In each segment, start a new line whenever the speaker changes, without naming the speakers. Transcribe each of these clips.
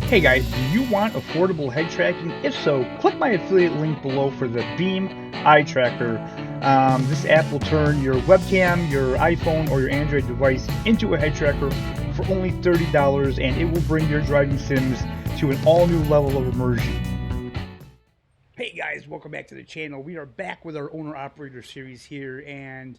Hey guys, do you want affordable head tracking? If so, click my affiliate link below for the Beam Eye Tracker. This app will turn your webcam, your iPhone, or your Android device into a head tracker for only $30, and it will bring your driving sims to an all-new level of immersion. Hey guys, welcome back to the channel. We are back with our owner-operator series here, and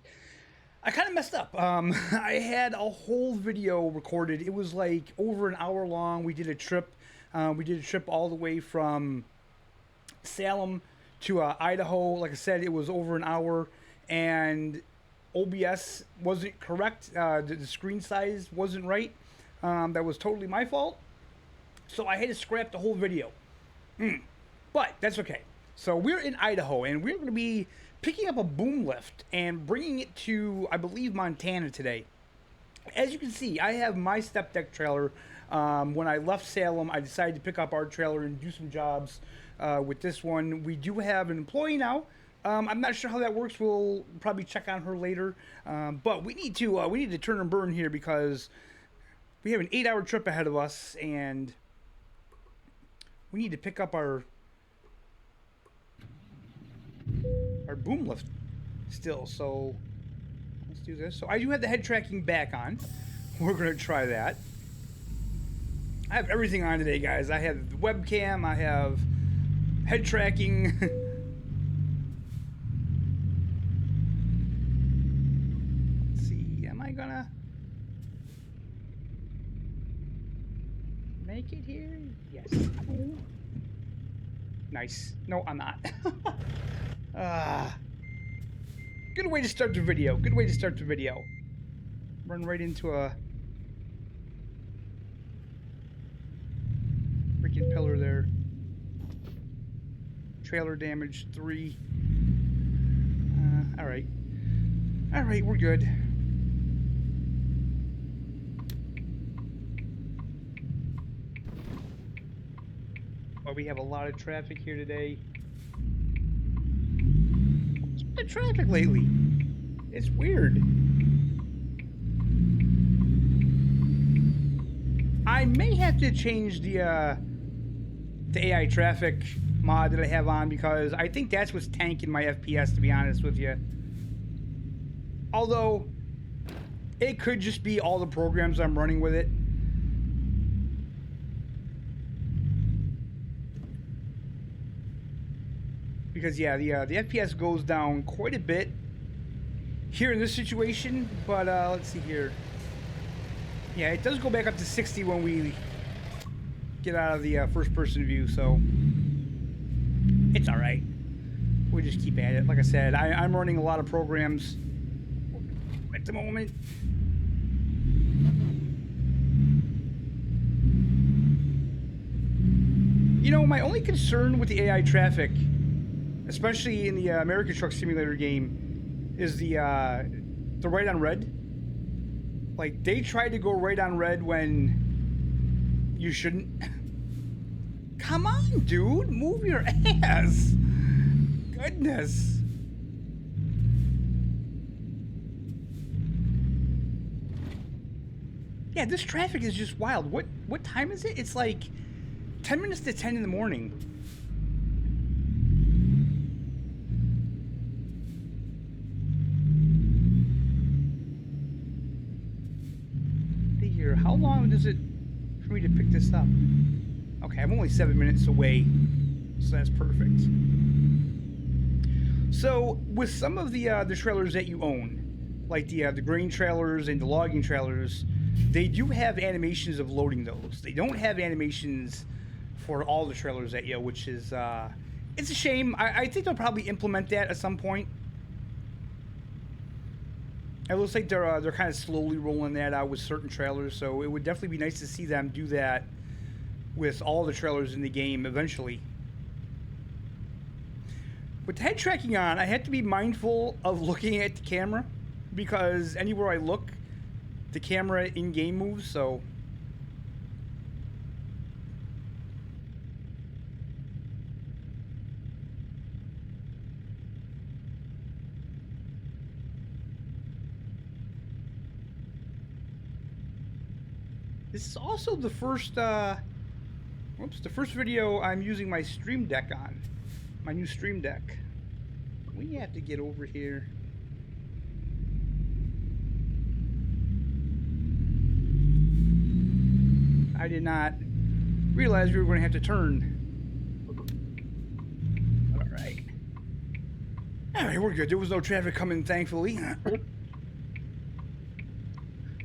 I kind of messed up. I had a whole video recorded. It was like over an hour long. We did a trip. All the way from Salem to Idaho. Like I said, it was over an hour, and OBS wasn't correct. The screen size wasn't right. That was totally my fault. So I had to scrap the whole video. But that's okay. So we're in Idaho, and we're going to be picking up a boom lift and bringing it to, I believe, Montana today. As you can see, I have my step deck trailer. When I left Salem, I decided to pick up our trailer and do some jobs with this one. We do have an employee now. I'm not sure how that works. We'll probably check on her later. But we need to turn and burn here because we have an 8-hour trip ahead of us, and we need to pick up our boom lift still. So let's do this. So I do have the head tracking back on. We're going to try that. I have everything on today, guys. I have the webcam, I have head tracking. Let's see, am I gonna make it here? Yes. Oh. Nice. No, I'm not. Good way to start the video. Good way to start the video. Run right into a freaking pillar there. Trailer damage 3. Alright. Alright, we're good. Well, we have a lot of traffic here today. What's with the traffic lately? It's weird. I may have to change the AI traffic mod that I have on, because I think that's what's tanking my FPS, to be honest with you. Although it could just be all the programs I'm running with it. Because yeah, the FPS goes down quite a bit here in this situation. But let's see here. Yeah, it does go back up to 60 when we get out of the first-person view, so it's all right. We'll just keep at it. Like I said, I'm running a lot of programs at the moment. You know, my only concern with the AI traffic, especially in the American Truck Simulator game, is the right on red. Like, they tried to go right on red when you shouldn't. Come on, dude. Move your ass. Goodness. Yeah, this traffic is just wild. What time is it? It's like 10 minutes to 10 in the morning. How long does it for me to pick this up? Okay, I'm only 7 minutes away, so that's perfect. So with some of the trailers that you own, like the grain trailers and the logging trailers, they do have animations of loading those. They don't have animations for all the trailers that you, which is it's a shame. I think they'll probably implement that at some point. It looks like they're kind of slowly rolling that out with certain trailers, so it would definitely be nice to see them do that with all the trailers in the game eventually. With the head tracking on, I have to be mindful of looking at the camera, because anywhere I look, the camera in-game moves, so this is also the first Whoops, the first video I'm using my Stream Deck on. My new Stream Deck. We have to get over here. I did not realize we were going to have to turn. Alright. Alright, we're good. There was no traffic coming, thankfully.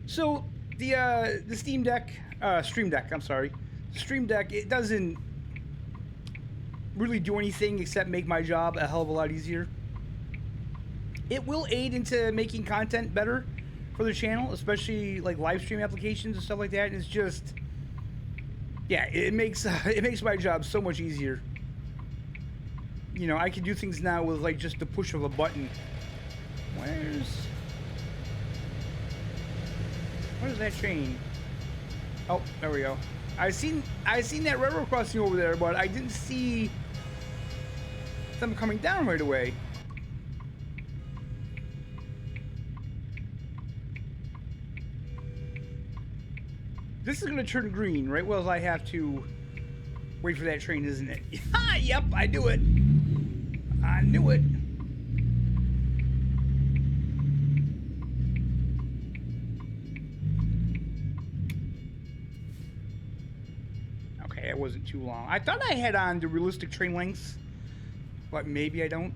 So, the Stream Deck, I'm sorry. Stream Deck, it doesn't really do anything except make my job a hell of a lot easier. It will aid into making content better for the channel, especially like live stream applications and stuff like that. And it's just, yeah, it makes my job so much easier. You know, I can do things now with like just the push of a button. Where's that train? Oh, there we go. I seen that railroad crossing over there, but I didn't see them coming down right away. This is gonna turn green, right? Well, I have to wait for that train, isn't it? Yep, I knew it. I knew it. Okay, it wasn't too long. I thought I had on the realistic train lengths, but maybe I don't.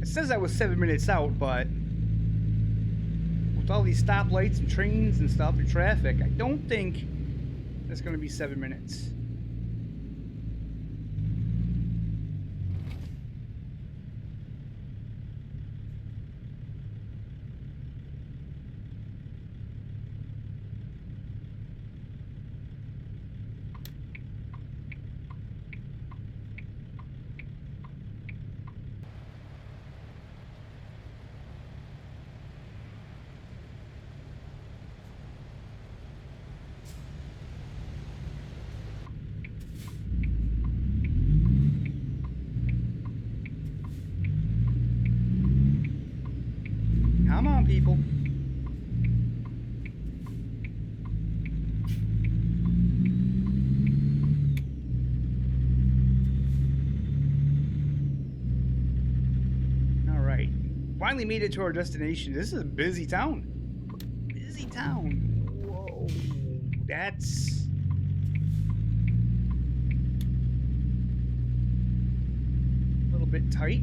It says I was 7 minutes out, but with all these stoplights and trains and stuff and traffic, I don't think it's going to be 7 minutes. Come on, people. All right. Finally made it to our destination. This is a busy town. Busy town. Whoa. That's... a little bit tight.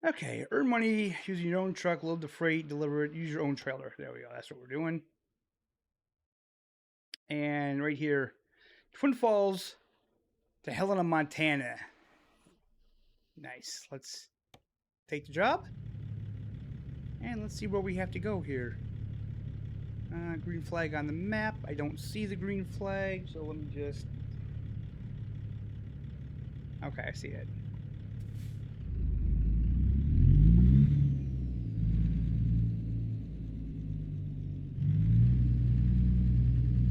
Okay, earn money using your own truck, load the freight, deliver it, use your own trailer. There we go. That's what we're doing. And right here, Twin Falls to Helena, Montana. Nice. Let's take the job. And let's see where we have to go here. Green flag on the map. I don't see the green flag, so let me just... Okay, I see it.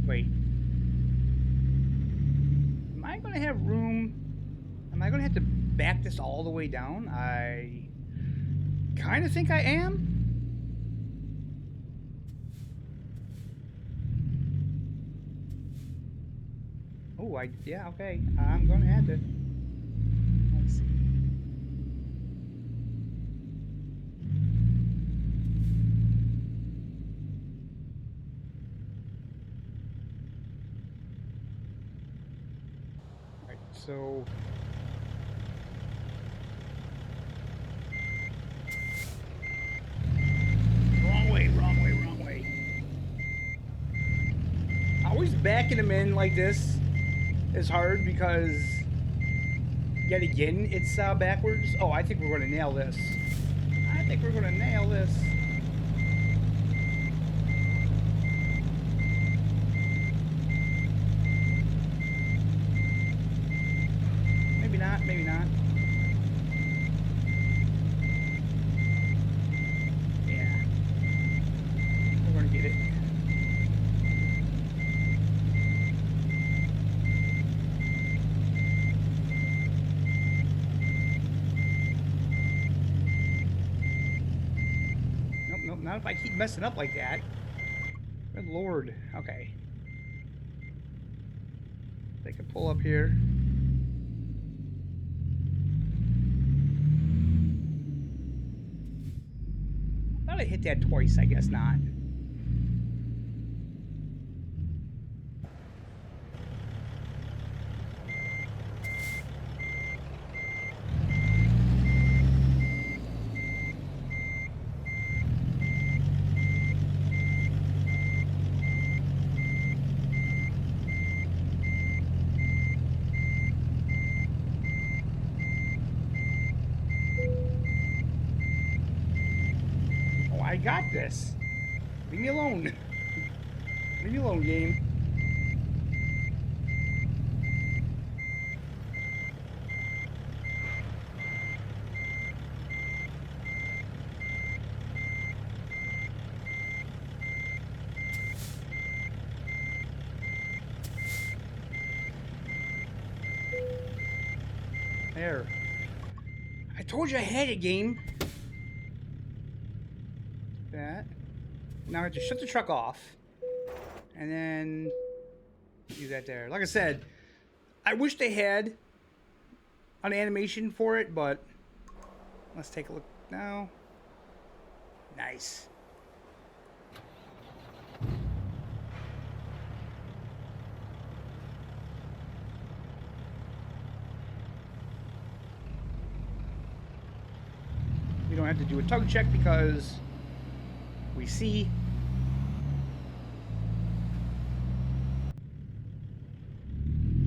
Wait. Am I going to have room? Am I going to have to back this all the way down? I kind of think I am. Oh, yeah, okay. I'm going to have to. Let's see. So wrong way. Always backing them in like this is hard because yet again it's backwards. Oh, I think we're going to nail this. Not if I keep messing up like that. Good lord. Okay. They can pull up here. I thought I hit that twice. I guess not. I got this. Leave me alone. Leave me alone, game. There. I told you I had it, game. That. Now I have to shut the truck off. And then do that there. Like I said, I wish they had an animation for it, but let's take a look now. Nice. We don't have to do a tug check because we see.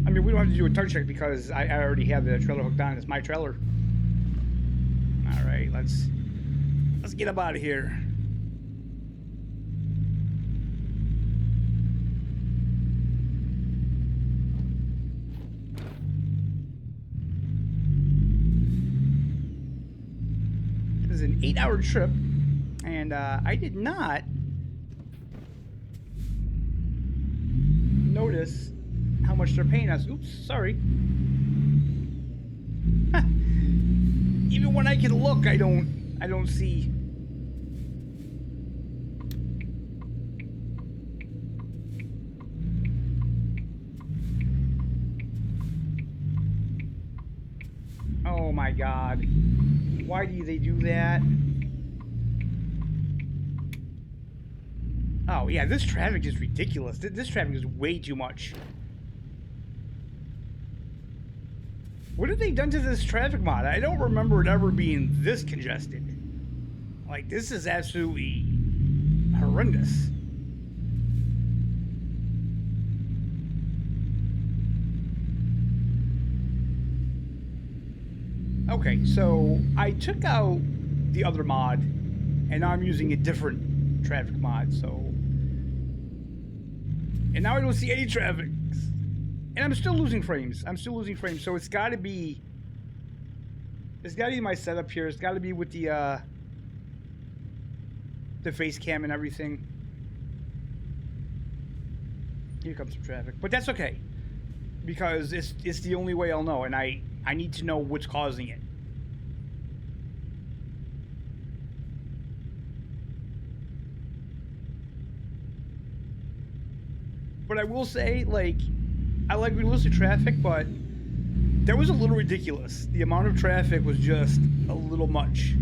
I mean, we don't have to do a tug check because I already have the trailer hooked on. It's my trailer. All right, let's get up out of here. This is an 8-hour trip. And I did not notice how much they're paying us. Oops, sorry. Even when I can look, I don't see. Oh my God. Why do they do that? Oh, yeah, this traffic is ridiculous. This traffic is way too much. What have they done to this traffic mod? I don't remember it ever being this congested. Like, this is absolutely horrendous. Okay, so I took out the other mod, and now I'm using a different traffic mod, so... And now I don't see any traffic. And I'm still losing frames. So it's got to be... It's got to be my setup here. It's got to be with the face cam and everything. Here comes some traffic. But that's okay. Because it's the only way I'll know. And I need to know what's causing it. But I will say, like, I like realistic traffic, but that was a little ridiculous. The amount of traffic was just a little much.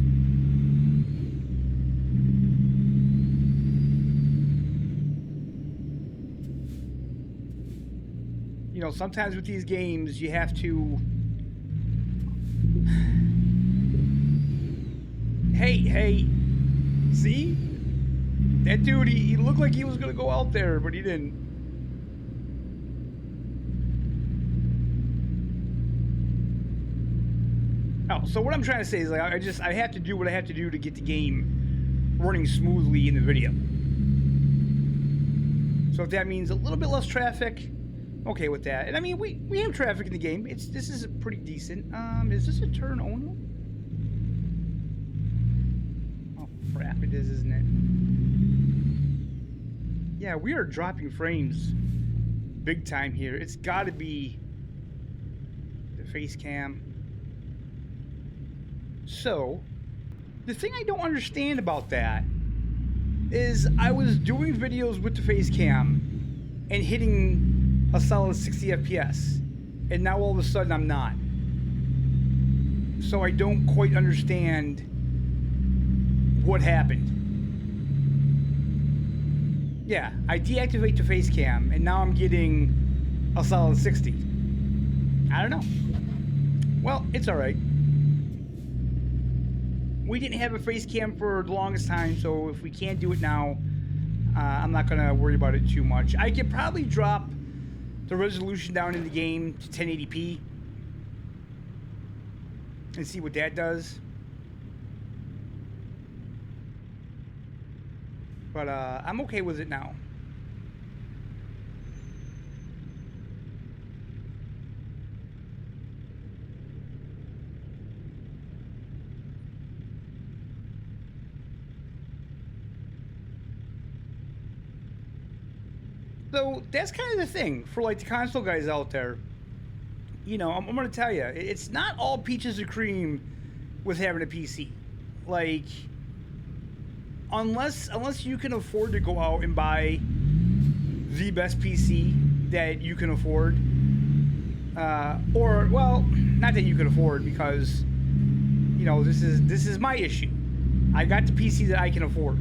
You know, sometimes with these games, you have to... Hey, see? That dude, he looked like he was going to go out there, but he didn't. Oh, so what I'm trying to say is, like, I have to do what I have to do to get the game running smoothly in the video. So if that means a little bit less traffic, okay with that. And I mean, we have traffic in the game. This is pretty decent. Is this a turn only? Oh crap, it is, isn't it? Yeah, we are dropping frames big time here. It's got to be the face cam. So, the thing I don't understand about that is I was doing videos with the face cam and hitting a solid 60 FPS, and now all of a sudden I'm not. So I don't quite understand what happened. Yeah, I deactivate the face cam, and now I'm getting a solid 60. I don't know. Well, it's alright. We didn't have a face cam for the longest time, so if we can't do it now, I'm not going to worry about it too much. I could probably drop the resolution down in the game to 1080p and see what that does. But I'm okay with it now. So that's kind of the thing for like the console guys out there. You know, I'm going to tell you, it's not all peaches and cream with having a PC. Like, unless you can afford to go out and buy the best PC that you can afford, or well, not that you can afford, because you know this is my issue. I got the PC that I can afford.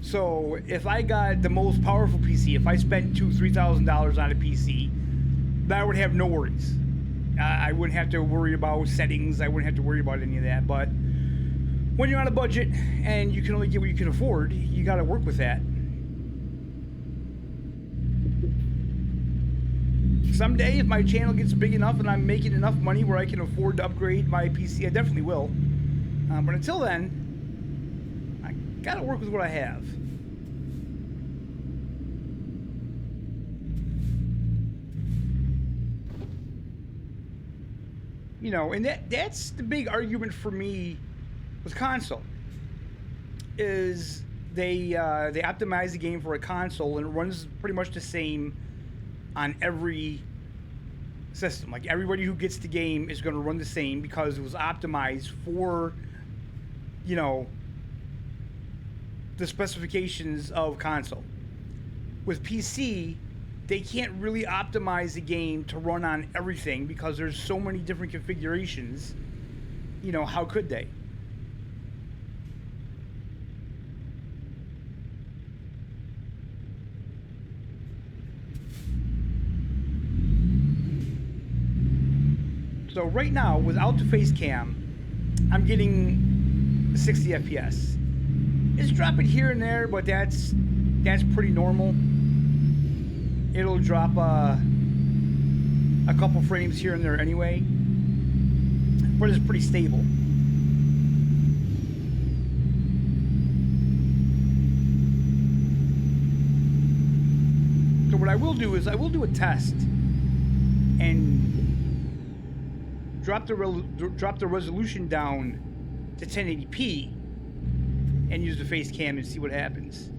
So if I got the most powerful PC, if I spent $2,000-$3,000 on a PC, then I would have no worries. I wouldn't have to worry about settings. I wouldn't have to worry about any of that. But when you're on a budget and you can only get what you can afford, you got to work with that. Someday, if my channel gets big enough and I'm making enough money where I can afford to upgrade my PC, I definitely will. But until then, I got to work with what I have. You know, and that's the big argument for me with console, is they optimize the game for a console and it runs pretty much the same on every system. Like, everybody who gets the game is going to run the same because it was optimized for, you know, the specifications of console. With PC, they can't really optimize the game to run on everything because there's so many different configurations. You know, how could they? So right now, without the face cam, I'm getting 60 FPS. It's dropping here and there, but that's pretty normal. It'll drop a couple frames here and there anyway, but it's pretty stable. So what I will do is I will do a test and drop the resolution down to 1080p and use the face cam and see what happens.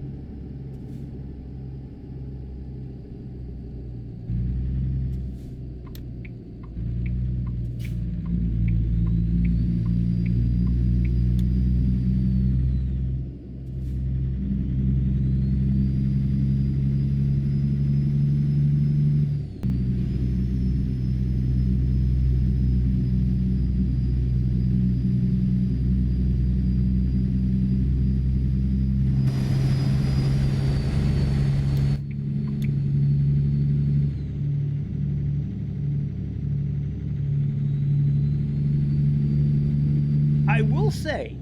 I will say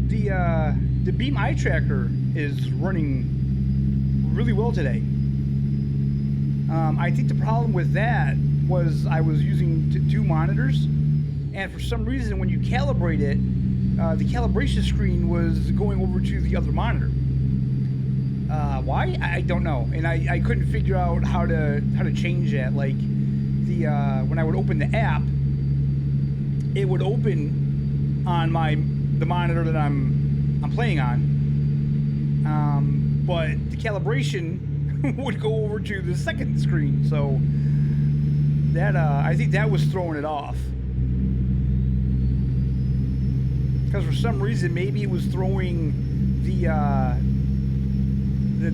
the Beam eye tracker is running really well today. I think the problem with that was I was using two monitors, and for some reason when you calibrate it, the calibration screen was going over to the other monitor. Why? I don't know, and I couldn't figure out how to change that. Like when I would open the app, it would open on the monitor that I'm playing on, but the calibration would go over to the second screen. So that I think that was throwing it off. because for some reason maybe it was throwing the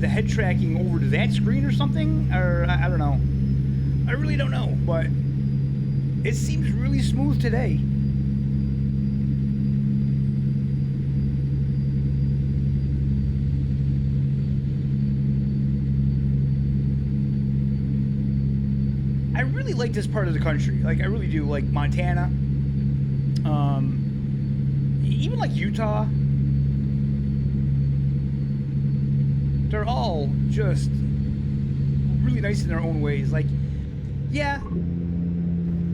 head tracking over to that screen or something, or I don't know. I really don't know, but it seems really smooth today. I really like this part of the country. Like, I really do. Like Montana, even like Utah. They're all just really nice in their own ways. Like, yeah,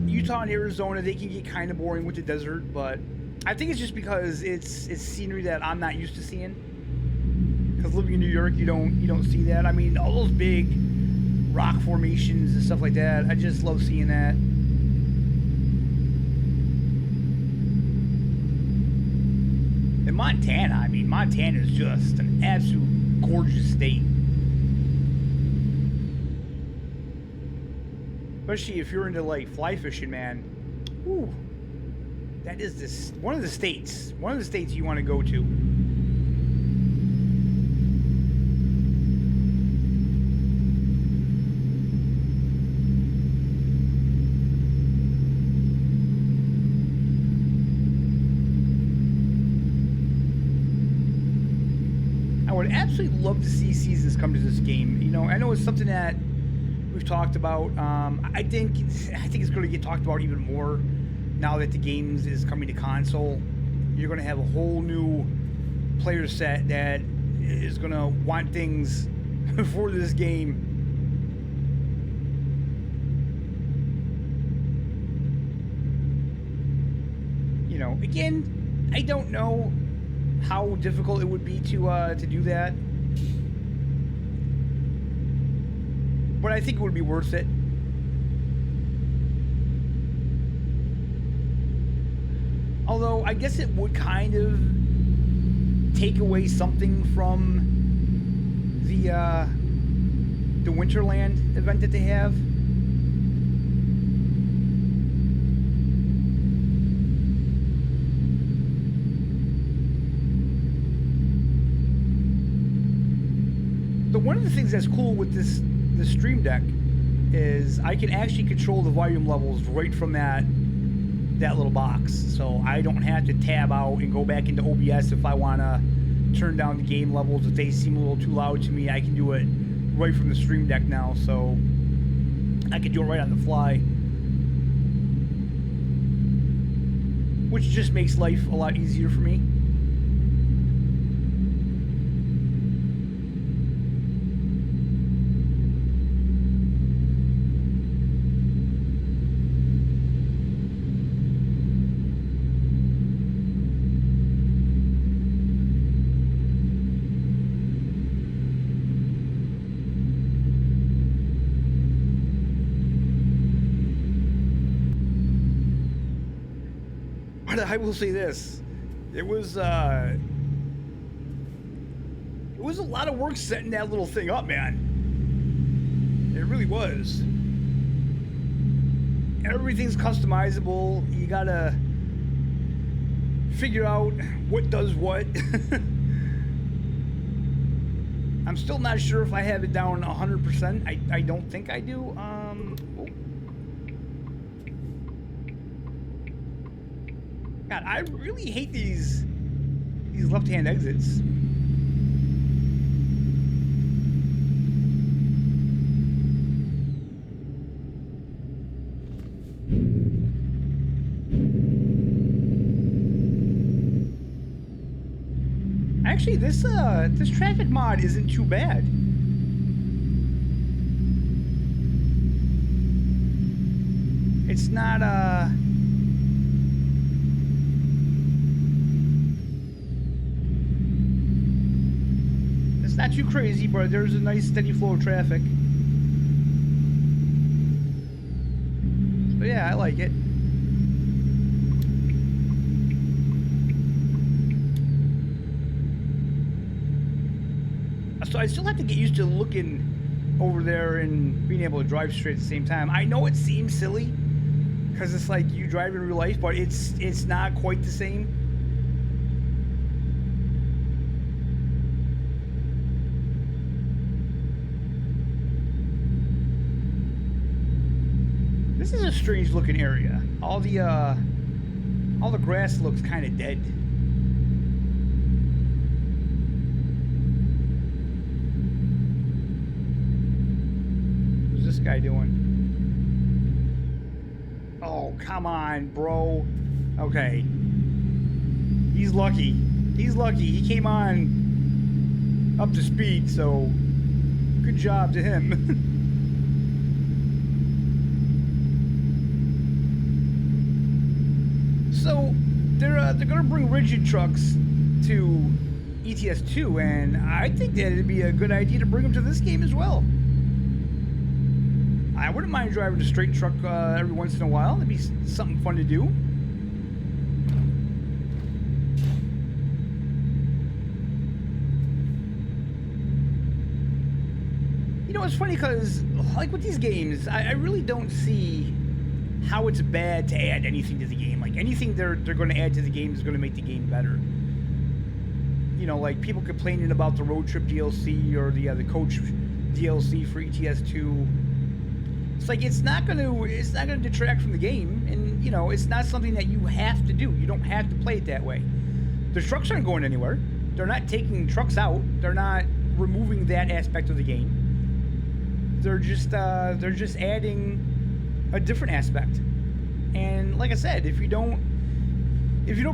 Utah and Arizona, they can get kind of boring with the desert, but I think it's just because it's scenery that I'm not used to seeing. Because living in New York, you don't see that. I mean, all those big rock formations and stuff like that, I just love seeing that. And Montana, I mean, Montana is just an absolute gorgeous state. Especially if you're into like fly fishing, man. Ooh, that is one of the states you want to go to. I would absolutely love to see seasons come to this game. You know, I know it's something that we've talked about. I think it's going to get talked about even more now that the games is coming to console. You're going to have a whole new player set that is going to want things for this game. You know, again, I don't know how difficult it would be to do that, but I think it would be worth it. Although I guess it would kind of take away something from the Winterland event that they have. One of the things that's cool with this Stream Deck is I can actually control the volume levels right from that little box. So I don't have to tab out and go back into OBS if I want to turn down the game levels. If they seem a little too loud to me, I can do it right from the Stream Deck now. So I can do it right on the fly, which just makes life a lot easier for me. I will say this: it was a lot of work setting that little thing up, man. It really was. Everything's customizable. You gotta figure out what does what. I'm still not sure if I have it down 100%. I don't think I do. God, I really hate these left-hand exits. Actually, this traffic mod isn't too bad. It's not not too crazy, but there's a nice steady flow of traffic. So yeah, I like it. So I still have to get used to looking over there and being able to drive straight at the same time. I know it seems silly because it's like you drive in real life, but it's not quite the same. This is a strange looking area. All the grass looks kind of dead. What's this guy doing? Oh, come on, bro. Okay. He's lucky. He's lucky. He came on up to speed, so good job to him. So they're gonna bring rigid trucks to ETS2, and I think that it'd be a good idea to bring them to this game as well. I wouldn't mind driving a straight truck every once in a while. It'd be something fun to do. You know, it's funny because, like with these games, I really don't see how it's bad to add anything to the game. Like, anything they're going to add to the game is going to make the game better. You know, like people complaining about the road trip DLC or the coach DLC for ETS2. It's like it's not going to detract from the game, and you know, it's not something that you have to do. You don't have to play it that way. The trucks aren't going anywhere. They're not taking trucks out. They're not removing that aspect of the game. They're just adding a different aspect. And like I said, if you don't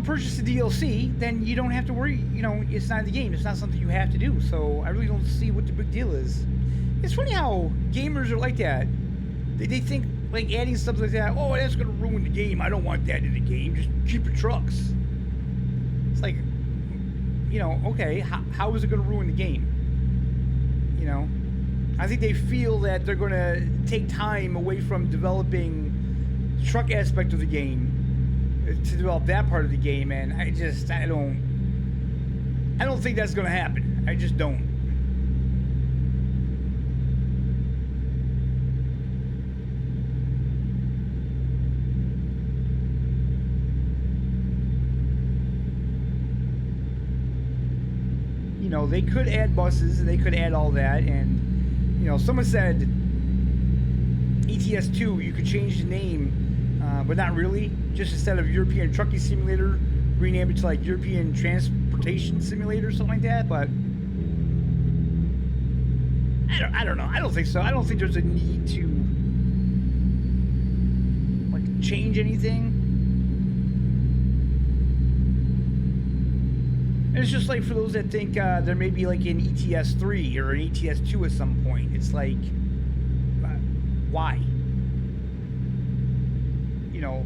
purchase the DLC, then you don't have to worry. You know, it's not in the game. It's not something you have to do. So I really don't see what the big deal is. It's funny how gamers are like that. They think like adding stuff like that, oh, that's gonna ruin the game. I don't want that in the game. Just keep your trucks. It's like, you know, okay, how is it gonna ruin the game? You know, I think they feel that they're gonna take time away from developing the truck aspect of the game to develop that part of the game, and I don't think that's gonna happen. I just don't. You know, they could add buses and they could add all that, and you know, someone said ETS2 you could change the name, but not really. Just instead of European Trucking Simulator, rename it to like European Transportation Simulator or something like that. But I don't know. I don't think so. I don't think there's a need to like change anything. It's just like for those that think there may be like an ETS3 or an ETS2 at some point. It's like, why? You know,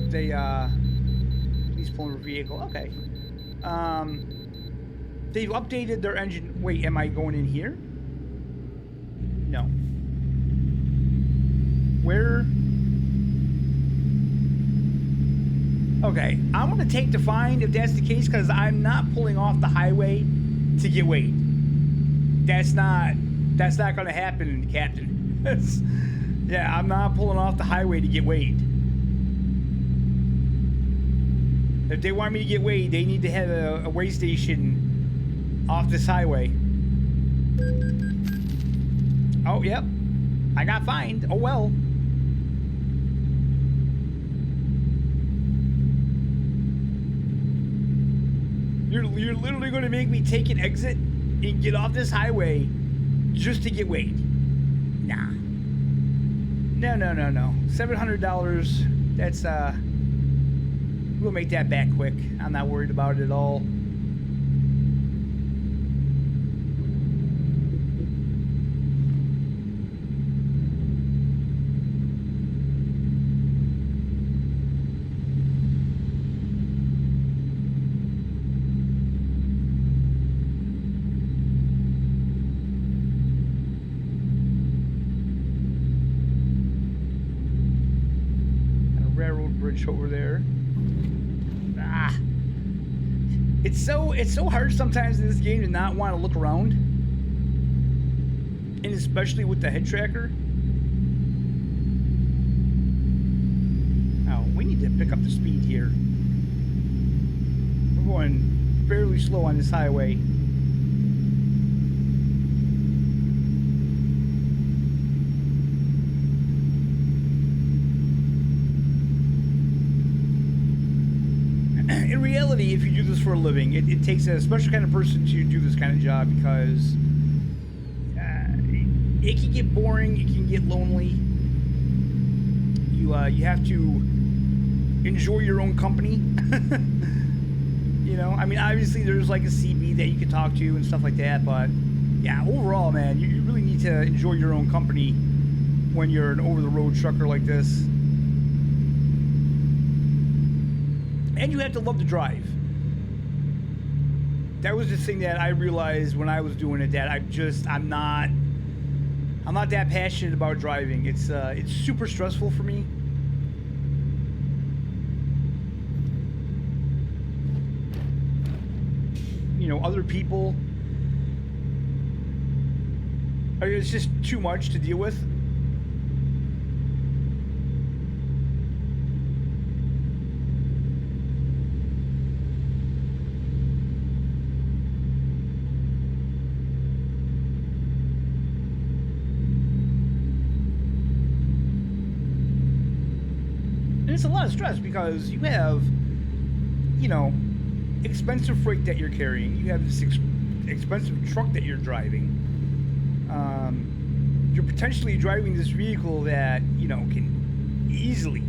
they, please pull over vehicle. Okay. They've updated their engine. Wait, am I going in here? No. Where? Okay, I'm gonna take the fine if that's the case, because I'm not pulling off the highway to get weight. That's not gonna happen, Captain. Yeah, I'm not pulling off the highway to get weight. If they want me to get weighed, they need to have a weigh station off this highway. Oh, yep. I got fined. Oh, well. You're literally going to make me take an exit and get off this highway just to get weighed. Nah. No. $700. That's, we'll make that back quick. I'm not worried about it at all. Over there. It's so hard sometimes in this game to not want to look around, and especially with the head tracker. Oh, we need to pick up the speed here. We're going fairly slow on this highway. especially if you do this for a living. It takes a special kind of person to do this kind of job, because it can get boring, it can get lonely. You have to enjoy your own company. You know, I mean, obviously there's like a CB that you can talk to and stuff like that, but yeah, overall, man, you really need to enjoy your own company when you're an over-the-road trucker like this. And you have to love to drive. That was the thing that I realized when I was doing it, that I'm not that passionate about driving. It's super stressful for me. You know, other people, it's just too much to deal with. And it's a lot of stress, because you have, you know, expensive freight that you're carrying. You have this expensive truck that you're driving. You're potentially driving this vehicle that, you know, can easily,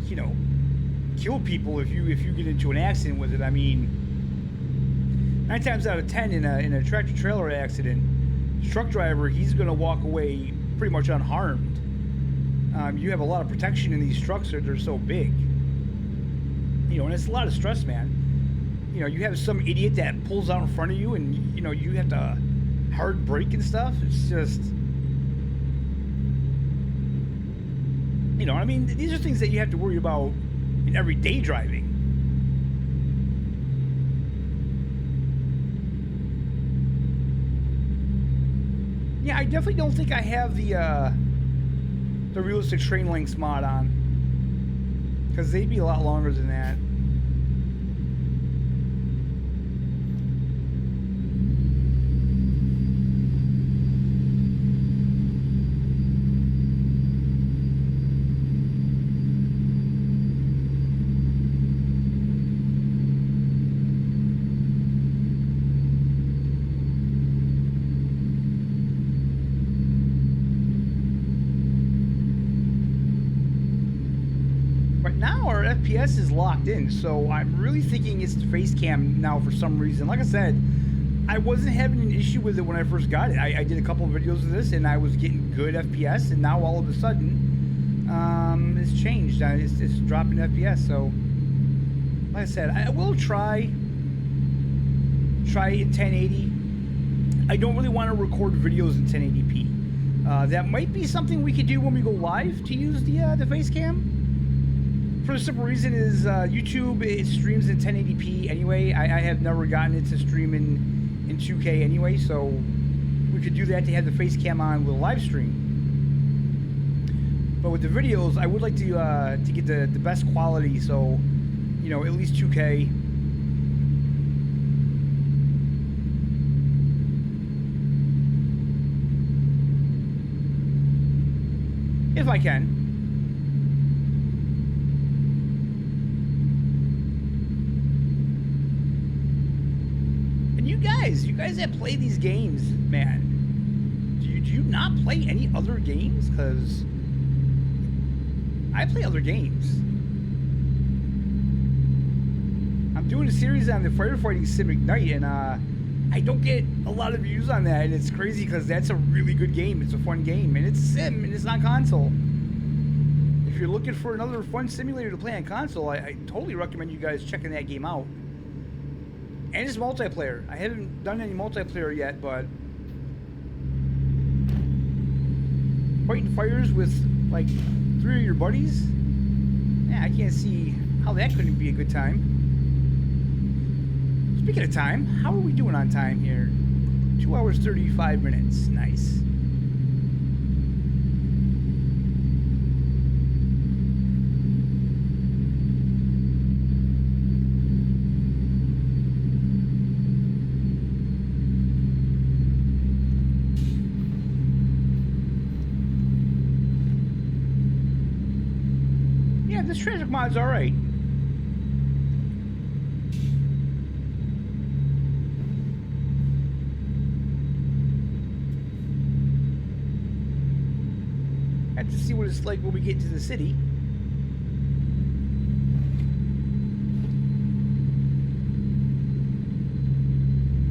you know, kill people if you get into an accident with it. I mean, 9 times out of 10 in a tractor trailer accident, the truck driver, he's going to walk away pretty much unharmed. You have a lot of protection in these trucks that they're so big. You know, and it's a lot of stress, man. You know, you have some idiot that pulls out in front of you, and, you know, you have to hard brake and stuff. It's just, you know, I mean, these are things that you have to worry about in everyday driving. Yeah, I definitely don't think I have the realistic train lengths mod on, because they'd be a lot longer than that. FPS is locked in, so I'm really thinking it's the face cam now for some reason. Like I said, I wasn't having an issue with it when I first got it. I did a couple of videos of this, and I was getting good FPS, and now all of a sudden, it's changed. It's dropping FPS. So, like I said, I will try in 1080. I don't really want to record videos in 1080p. That might be something we could do when we go live, to use the face cam. For the simple reason is YouTube, it streams in 1080p anyway. I have never gotten it to stream in 2K anyway, so we could do that to have the face cam on with a live stream. But with the videos, I would like to get the best quality, so, you know, at least 2K. If I can. You guys that play these games, man, do you not play any other games? Because I play other games. I'm doing a series on the firefighting sim Ignite, and I don't get a lot of views on that, and it's crazy because that's a really good game. It's a fun game, and it's sim, and it's not console. If you're looking for another fun simulator to play on console, I totally recommend you guys checking that game out. And it's multiplayer. I haven't done any multiplayer yet, but fighting fires with like 3 of your buddies? Yeah, I can't see how that couldn't be a good time. Speaking of time, how are we doing on time here? 2 hours 35 minutes. Nice. This traffic mod's alright. Have to see what it's like when we get into the city.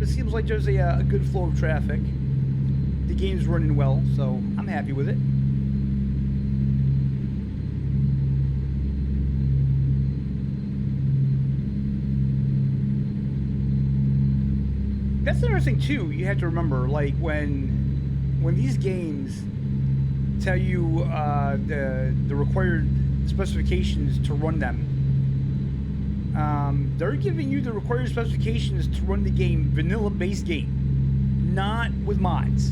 It seems like there's a good flow of traffic. The game's running well, so I'm happy with it. That's another thing too. You have to remember, like when these games tell you the required specifications to run them, they're giving you the required specifications to run the game vanilla base game, not with mods.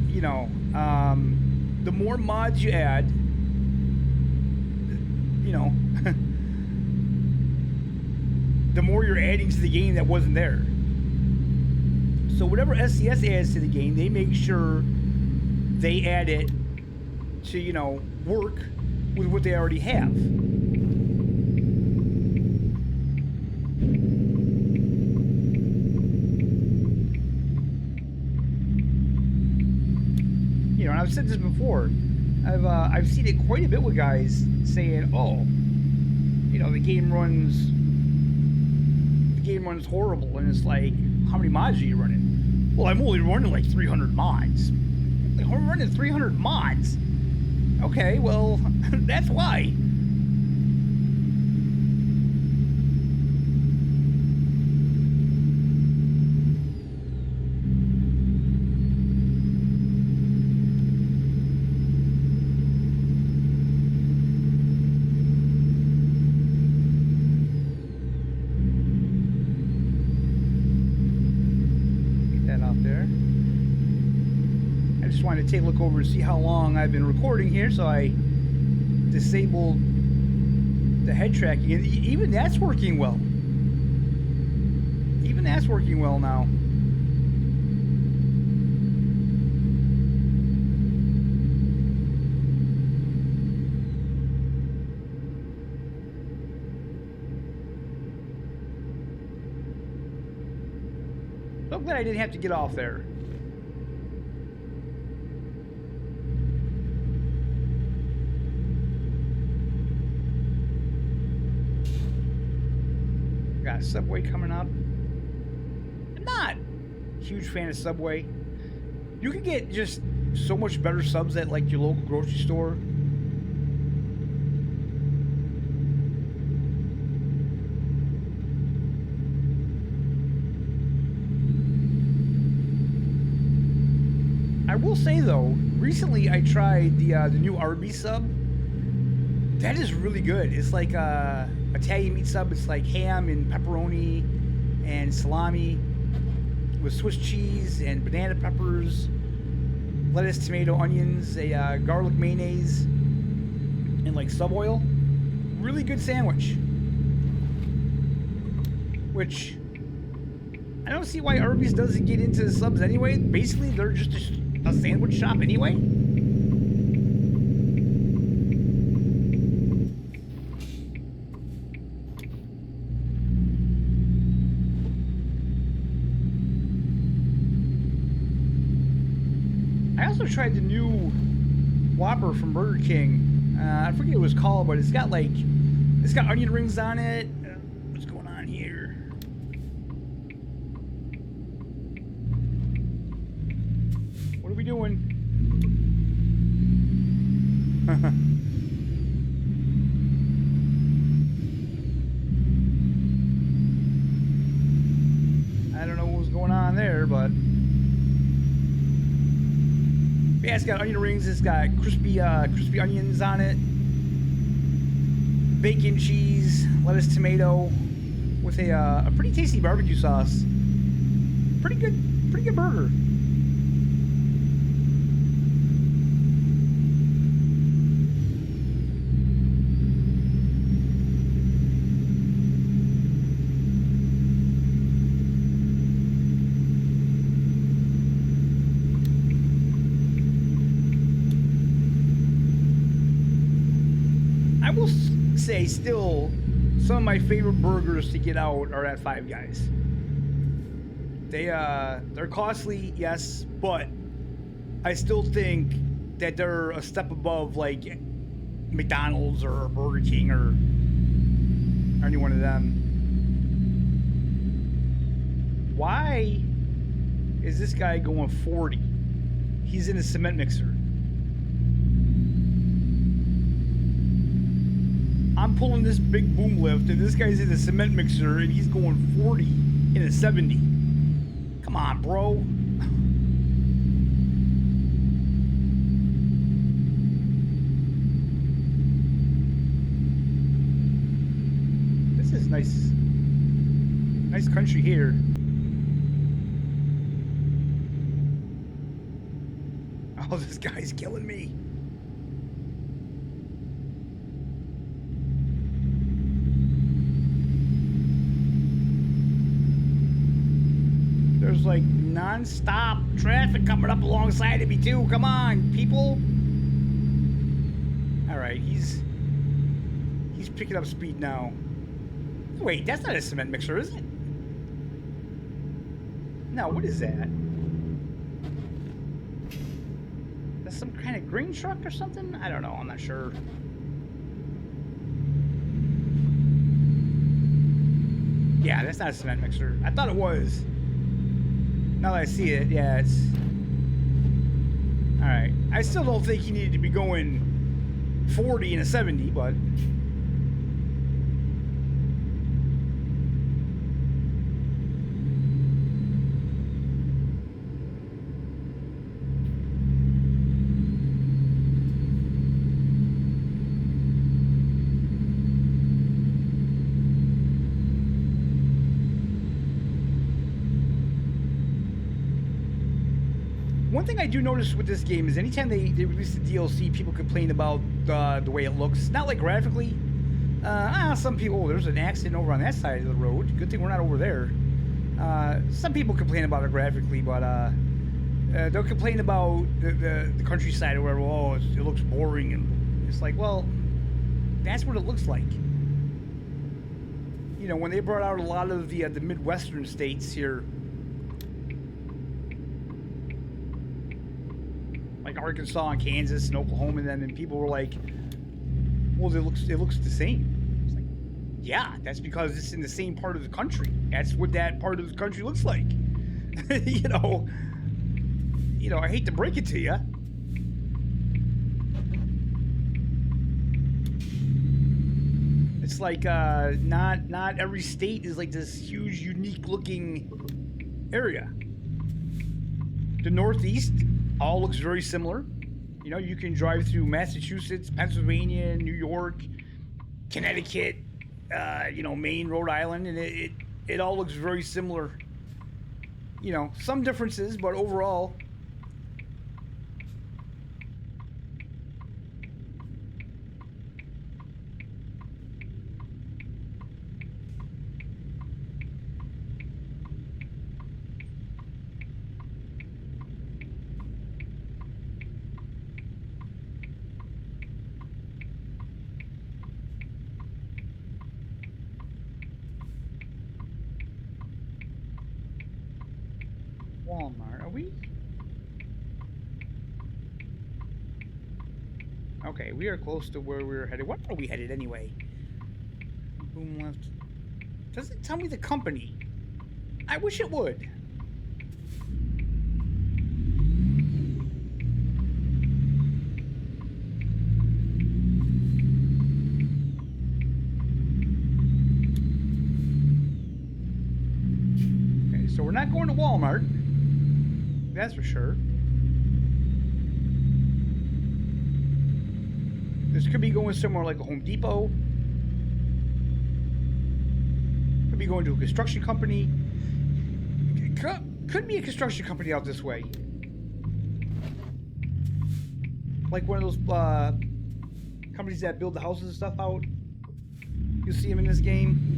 You know, the more mods you add, you know, the more you're adding to the game that wasn't there. So whatever SCS adds to the game, they make sure they add it to, you know, work with what they already have. You know, and I've said this before. I've seen it quite a bit with guys saying, "Oh, you know, the game runs horrible," and it's like, how many mods are you running? Well, I'm only running like 300 mods. Like, I'm running 300 mods? Okay, well, that's why. To take a look over and see how long I've been recording here, so I disabled the head tracking, and even that's working well. Even that's working well now. So glad I didn't have to get off there. Got Subway coming up. I'm not a huge fan of Subway. You can get just so much better subs at like your local grocery store. I will say though, recently I tried the new Arby's sub. That is really good. It's like Italian meat sub. It's like ham and pepperoni and salami with Swiss cheese and banana peppers, lettuce, tomato, onions, a garlic mayonnaise, and like sub oil. Really good sandwich. Which I don't see why Arby's doesn't get into the subs anyway. Basically, they're just a sandwich shop anyway. I also tried the new Whopper from Burger King. I forget what it was called, but it's got onion rings on it. What's going on here? What are we doing? I don't know what was going on there, but yeah, it's got onion rings. It's got crispy onions on it, bacon, cheese, lettuce, tomato, with a pretty tasty barbecue sauce. Pretty good burger. Say still some of my favorite burgers to get out are at Five Guys. They're costly, yes, but I still think that they're a step above like McDonald's or Burger King or any one of them. Why is this guy going 40? He's in a cement mixer. I'm pulling this big boom lift, and this guy's in a cement mixer, and he's going 40 in a 70. Come on, bro. This is nice. Nice country here. Oh, this guy's killing me. There's like non-stop traffic coming up alongside of me too. Come on, people. All right, he's picking up speed now. Wait, that's not a cement mixer, is it? No, what is that? That's some kind of green truck or something? I don't know, I'm not sure. Yeah, that's not a cement mixer. I thought it was. Now that I see it, yeah, it's... Alright. I still don't think he needed to be going 40 and a 70, but... One thing I do notice with this game is anytime they release the DLC, people complain about the way it looks. Not like graphically. Some people, oh, there's an accident over on that side of the road. Good thing we're not over there. Some people complain about it graphically, but they'll complain about the countryside or whatever. Oh, it looks boring, and it's like, well, that's what it looks like. You know, when they brought out a lot of the Midwestern states here, like Arkansas and Kansas and Oklahoma, and then people were like, well, it looks the same. It's like, yeah, that's because it's in the same part of the country. That's what that part of the country looks like. you know, I hate to break it to you. It's like not every state is like this huge, unique looking area. The Northeast all looks very similar. You know, you can drive through Massachusetts, Pennsylvania, New York, Connecticut, Maine, Rhode Island, and it all looks very similar. You know, some differences, but overall. Walmart, are we? Okay, we are close to where we're headed. Where are we headed anyway? Boom left. Doesn't tell me the company. I wish it would. Okay, so we're not going to Walmart. That's for sure. This could be going somewhere like a Home Depot. Could be going to a construction company. Could be a construction company out this way. Like one of those companies that build the houses and stuff out. You'll see them in this game.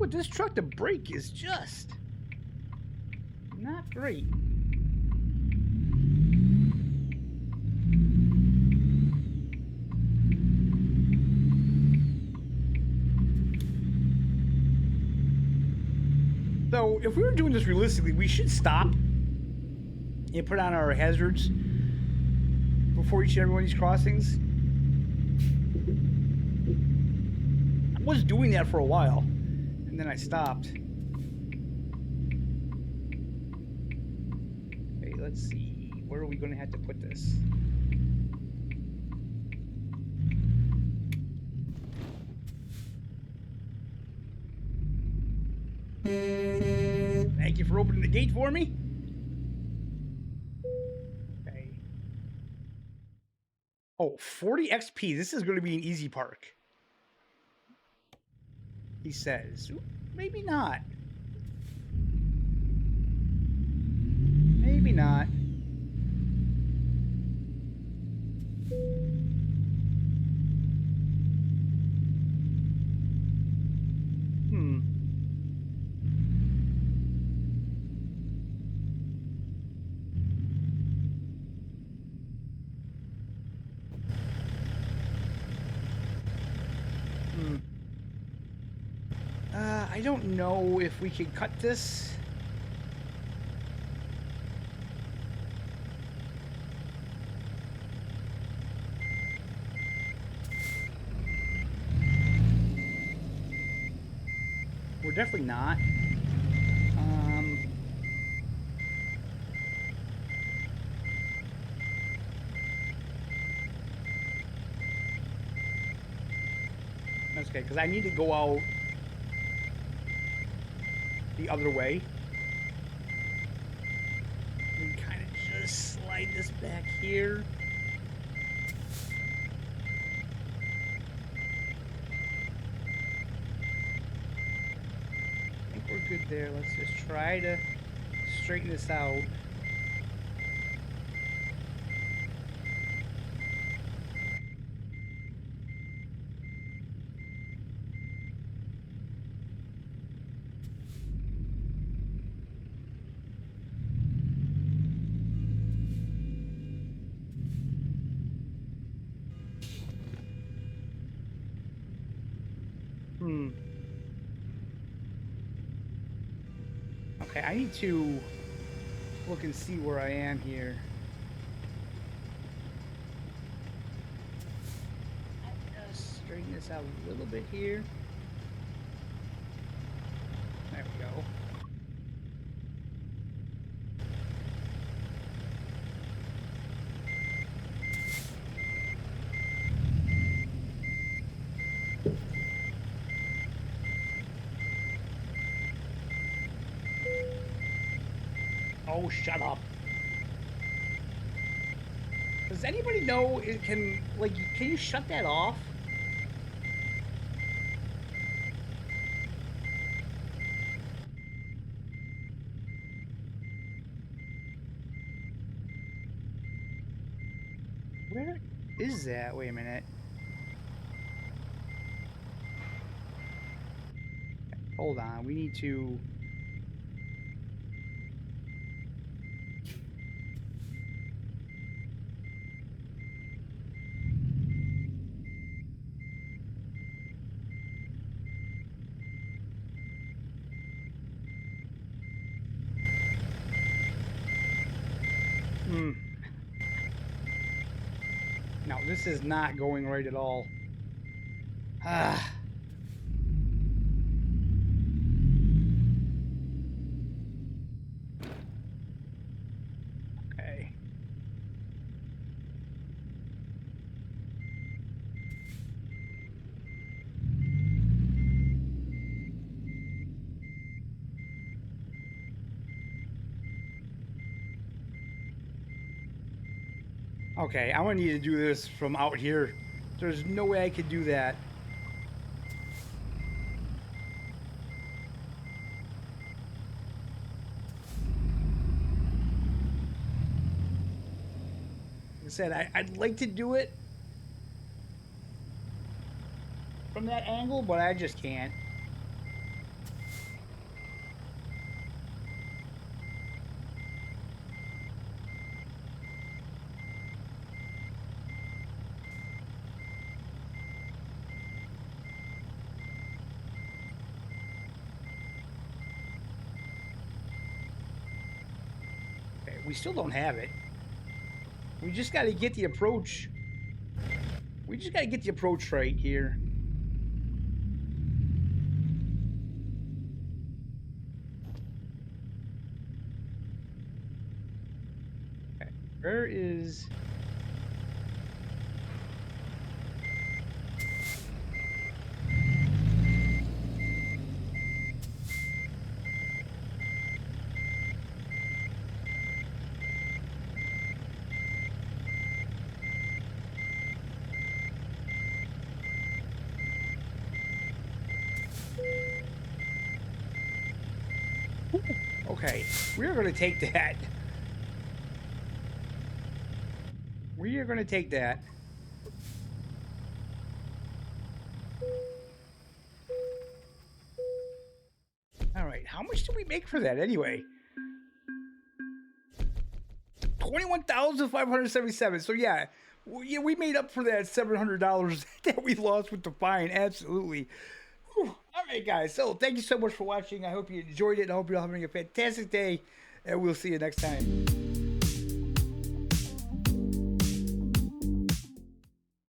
With this truck, the brake is just not great. if we were doing this realistically, we should stop and put on our hazards before each and every one of these crossings. I was doing that for a while, and then I stopped. Okay, let's see. Where are we going to have to put this? Thank you for opening the gate for me. Okay. Oh, 40 XP. This is going to be an easy park. He says. Maybe not. Maybe not. I don't know if we can cut this. We're definitely not. That's okay, because I need to go out the other way. We kind of just slide this back here. I think we're good there. Let's just try to straighten this out. Okay, I need to look and see where I am here. Just straighten this out a little bit here. There we go. Oh, shut up. Does anybody know it can you shut that off? Where is that? Wait a minute. Hold on, we need to... No, this is not going right at all. Ah. Okay. Okay, I'm gonna need to do this from out here. There's no way I could do that. Like I said, I'd like to do it from that angle, but I just can't. We still don't have it. We just got to get the approach. We just got to get the approach right here. Okay. Where is... Okay, we're going to take that. We are going to take that. All right, how much did we make for that anyway? 21,577. So yeah, we made up for that $700 that we lost with the fine. Absolutely. Whew. All right, guys. So thank you so much for watching. I hope you enjoyed it. I hope you're having a fantastic day, and we'll see you next time.